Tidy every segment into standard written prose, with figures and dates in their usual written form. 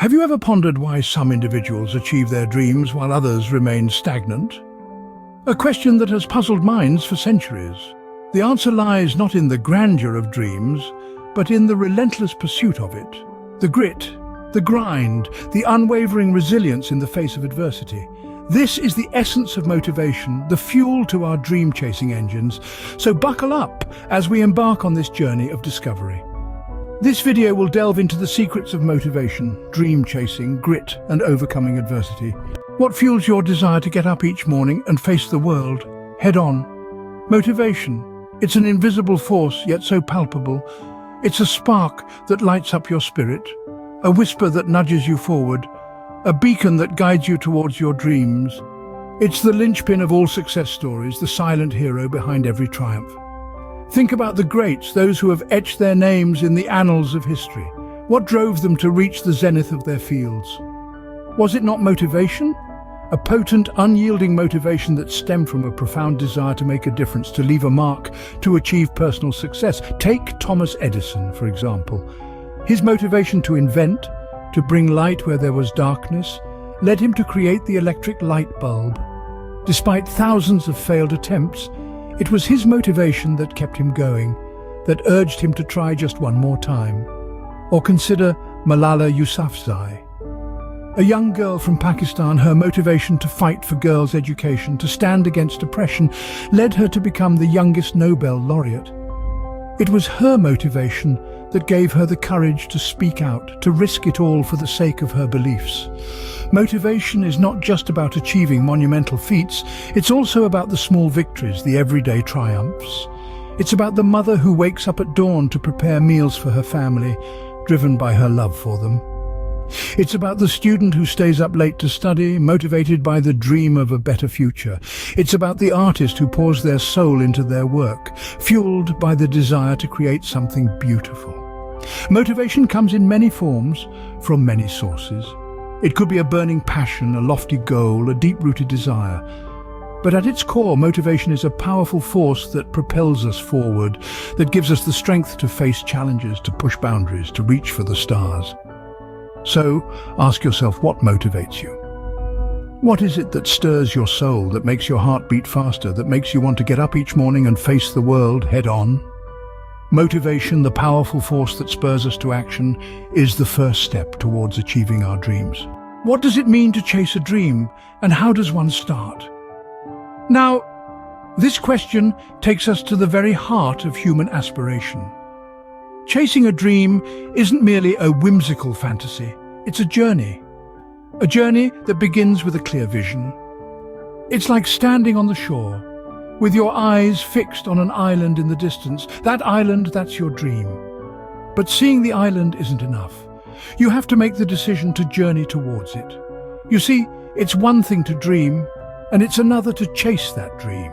Have you ever pondered why some individuals achieve their dreams while others remain stagnant? A question that has puzzled minds for centuries. The answer lies not in the grandeur of dreams, but in the relentless pursuit of it. The grit, the grind, the unwavering resilience in the face of adversity. This is the essence of motivation, the fuel to our dream-chasing engines. So buckle up as we embark on this journey of discovery. This video will delve into the secrets of motivation, dream-chasing, grit, and overcoming adversity. What fuels your desire to get up each morning and face the world head-on? Motivation. It's an invisible force, yet so palpable. It's a spark that lights up your spirit, a whisper that nudges you forward, a beacon that guides you towards your dreams. It's the linchpin of all success stories, the silent hero behind every triumph. Think about the greats, those who have etched their names in the annals of history. What drove them to reach the zenith of their fields? Was it not motivation? A potent, unyielding motivation that stemmed from a profound desire to make a difference, to leave a mark, to achieve personal success. Take Thomas Edison, for example. His motivation to invent, to bring light where there was darkness, led him to create the electric light bulb. Despite thousands of failed attempts, it was his motivation that kept him going, that urged him to try just one more time. Or consider Malala Yousafzai. A young girl from Pakistan, her motivation to fight for girls' education, to stand against oppression, led her to become the youngest Nobel laureate. It was her motivation that gave her the courage to speak out, to risk it all for the sake of her beliefs. Motivation is not just about achieving monumental feats, it's also about the small victories, the everyday triumphs. It's about the mother who wakes up at dawn to prepare meals for her family, driven by her love for them. It's about the student who stays up late to study, motivated by the dream of a better future. It's about the artist who pours their soul into their work, fueled by the desire to create something beautiful. Motivation comes in many forms, from many sources. It could be a burning passion, a lofty goal, a deep-rooted desire. But at its core, motivation is a powerful force that propels us forward, that gives us the strength to face challenges, to push boundaries, to reach for the stars. So, ask yourself, what motivates you? What is it that stirs your soul, that makes your heart beat faster, that makes you want to get up each morning and face the world head-on? Motivation, the powerful force that spurs us to action, is the first step towards achieving our dreams. What does it mean to chase a dream, and how does one start? Now, this question takes us to the very heart of human aspiration. Chasing a dream isn't merely a whimsical fantasy, it's a journey that begins with a clear vision. It's like standing on the shore, with your eyes fixed on an island in the distance. That island, that's your dream. But seeing the island isn't enough. You have to make the decision to journey towards it. You see, it's one thing to dream, and it's another to chase that dream.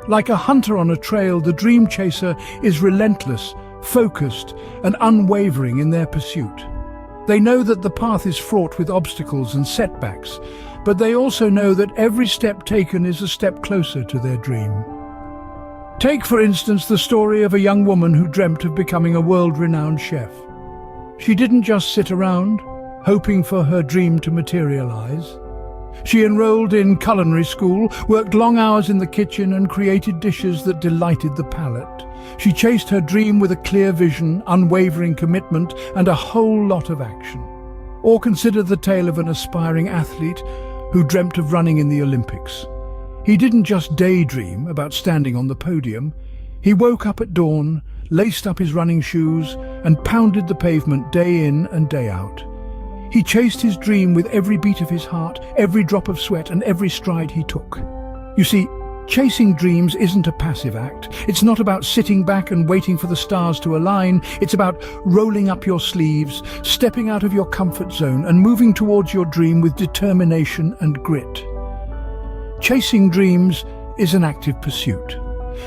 Like a hunter on a trail, the dream chaser is relentless, focused, and unwavering in their pursuit. They know that the path is fraught with obstacles and setbacks, but they also know that every step taken is a step closer to their dream. Take, for instance, the story of a young woman who dreamt of becoming a world-renowned chef. She didn't just sit around, hoping for her dream to materialize. She enrolled in culinary school, worked long hours in the kitchen, and created dishes that delighted the palate. She chased her dream with a clear vision, unwavering commitment, and a whole lot of action. Or consider the tale of an aspiring athlete who dreamt of running in the Olympics. He didn't just daydream about standing on the podium. He woke up at dawn, laced up his running shoes, and pounded the pavement day in and day out. He chased his dream with every beat of his heart, every drop of sweat, and every stride he took. You see, chasing dreams isn't a passive act. It's not about sitting back and waiting for the stars to align. It's about rolling up your sleeves, stepping out of your comfort zone, and moving towards your dream with determination and grit. Chasing dreams is an active pursuit.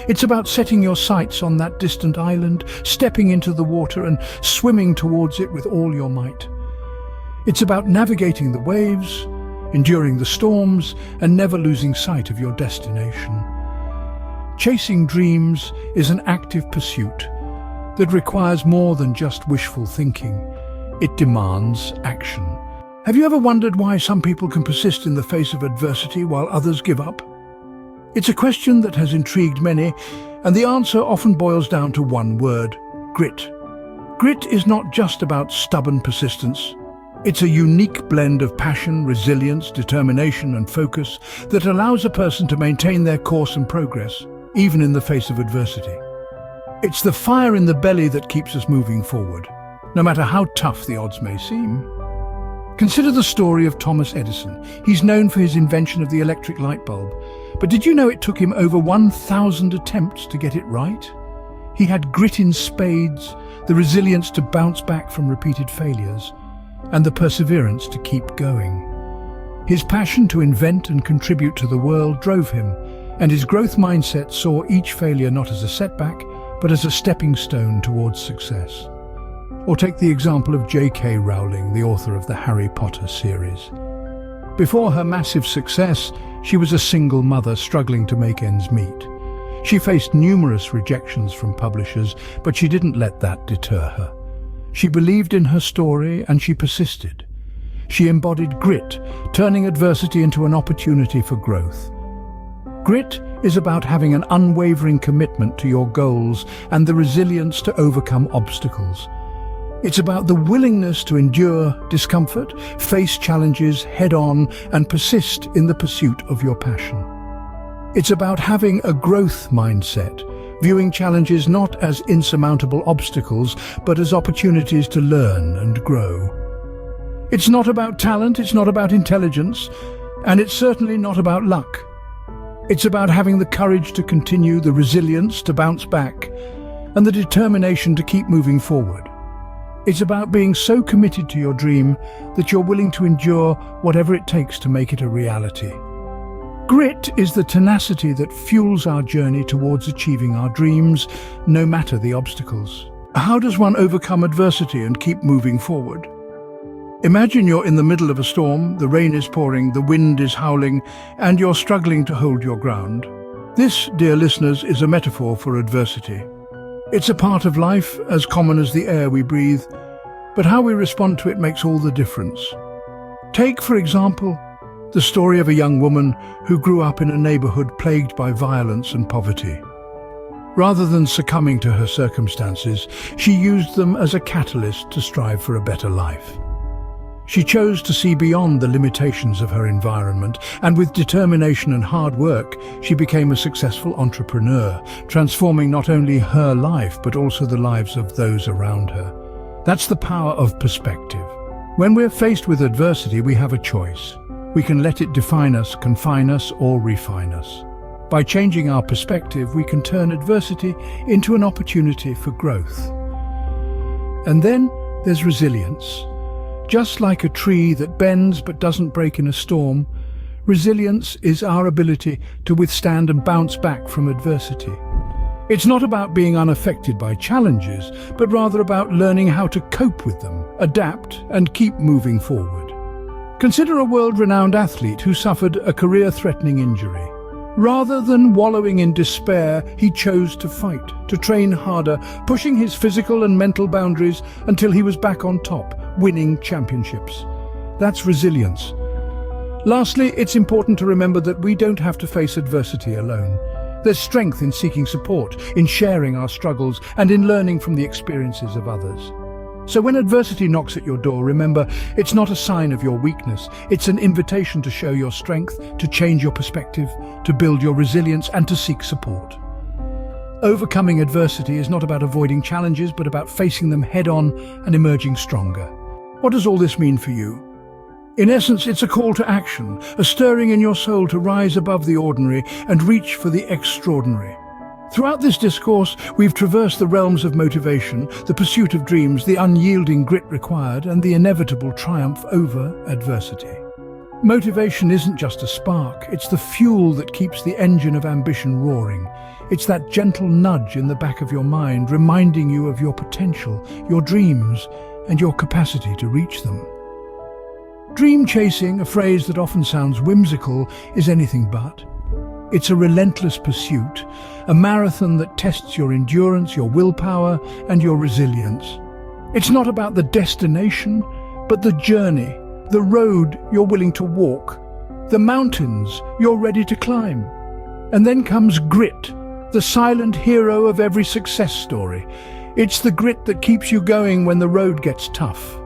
It's about setting your sights on that distant island, stepping into the water and swimming towards it with all your might. It's about navigating the waves, enduring the storms, and never losing sight of your destination. Chasing dreams is an active pursuit that requires more than just wishful thinking. It demands action. Have you ever wondered why some people can persist in the face of adversity while others give up? It's a question that has intrigued many, and the answer often boils down to one word: grit. Grit is not just about stubborn persistence. It's a unique blend of passion, resilience, determination, and focus that allows a person to maintain their course and progress, even in the face of adversity. It's the fire in the belly that keeps us moving forward, no matter how tough the odds may seem. Consider the story of Thomas Edison. He's known for his invention of the electric light bulb. But did you know it took him over 1,000 attempts to get it right? He had grit in spades, the resilience to bounce back from repeated failures, and the perseverance to keep going. His passion to invent and contribute to the world drove him, and his growth mindset saw each failure not as a setback, but as a stepping stone towards success. Or take the example of J.K. Rowling, the author of the Harry Potter series. Before her massive success, she was a single mother struggling to make ends meet. She faced numerous rejections from publishers, but she didn't let that deter her. She believed in her story and she persisted. She embodied grit, turning adversity into an opportunity for growth. Grit is about having an unwavering commitment to your goals and the resilience to overcome obstacles. It's about the willingness to endure discomfort, face challenges head-on, and persist in the pursuit of your passion. It's about having a growth mindset, viewing challenges not as insurmountable obstacles, but as opportunities to learn and grow. It's not about talent, it's not about intelligence, and it's certainly not about luck. It's about having the courage to continue, the resilience to bounce back, and the determination to keep moving forward. It's about being so committed to your dream that you're willing to endure whatever it takes to make it a reality. Grit is the tenacity that fuels our journey towards achieving our dreams, no matter the obstacles. How does one overcome adversity and keep moving forward? Imagine you're in the middle of a storm, the rain is pouring, the wind is howling, and you're struggling to hold your ground. This, dear listeners, is a metaphor for adversity. It's a part of life, as common as the air we breathe, but how we respond to it makes all the difference. Take, for example, the story of a young woman who grew up in a neighborhood plagued by violence and poverty. Rather than succumbing to her circumstances, she used them as a catalyst to strive for a better life. She chose to see beyond the limitations of her environment, and with determination and hard work, she became a successful entrepreneur, transforming not only her life but also the lives of those around her. That's the power of perspective. When we're faced with adversity, we have a choice. We can let it define us, confine us, or refine us. By changing our perspective, we can turn adversity into an opportunity for growth. And then there's resilience. Just like a tree that bends but doesn't break in a storm, resilience is our ability to withstand and bounce back from adversity. It's not about being unaffected by challenges, but rather about learning how to cope with them, adapt, and keep moving forward. Consider a world-renowned athlete who suffered a career-threatening injury. Rather than wallowing in despair, he chose to fight, to train harder, pushing his physical and mental boundaries until he was back on top, winning championships. That's resilience. Lastly, it's important to remember that we don't have to face adversity alone. There's strength in seeking support, in sharing our struggles, and in learning from the experiences of others. So when adversity knocks at your door, remember, it's not a sign of your weakness. It's an invitation to show your strength, to change your perspective, to build your resilience, and to seek support. Overcoming adversity is not about avoiding challenges, but about facing them head-on and emerging stronger. What does all this mean for you? In essence, it's a call to action, a stirring in your soul to rise above the ordinary and reach for the extraordinary. Throughout this discourse, we've traversed the realms of motivation, the pursuit of dreams, the unyielding grit required, and the inevitable triumph over adversity. Motivation isn't just a spark, it's the fuel that keeps the engine of ambition roaring. It's that gentle nudge in the back of your mind, reminding you of your potential, your dreams, and your capacity to reach them. Dream chasing, a phrase that often sounds whimsical, is anything but. It's a relentless pursuit, a marathon that tests your endurance, your willpower, and your resilience. It's not about the destination, but the journey, the road you're willing to walk, the mountains you're ready to climb. And then comes grit, the silent hero of every success story. It's the grit that keeps you going when the road gets tough.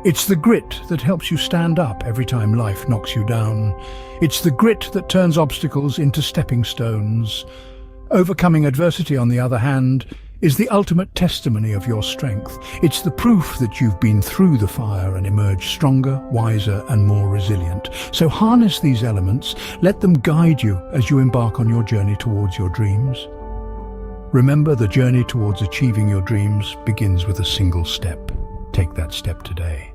It's the grit that helps you stand up every time life knocks you down. It's the grit that turns obstacles into stepping stones. Overcoming adversity, on the other hand, is the ultimate testimony of your strength. It's the proof that you've been through the fire and emerged stronger, wiser, and more resilient. So harness these elements, let them guide you as you embark on your journey towards your dreams. Remember, the journey towards achieving your dreams begins with a single step. Take that step today.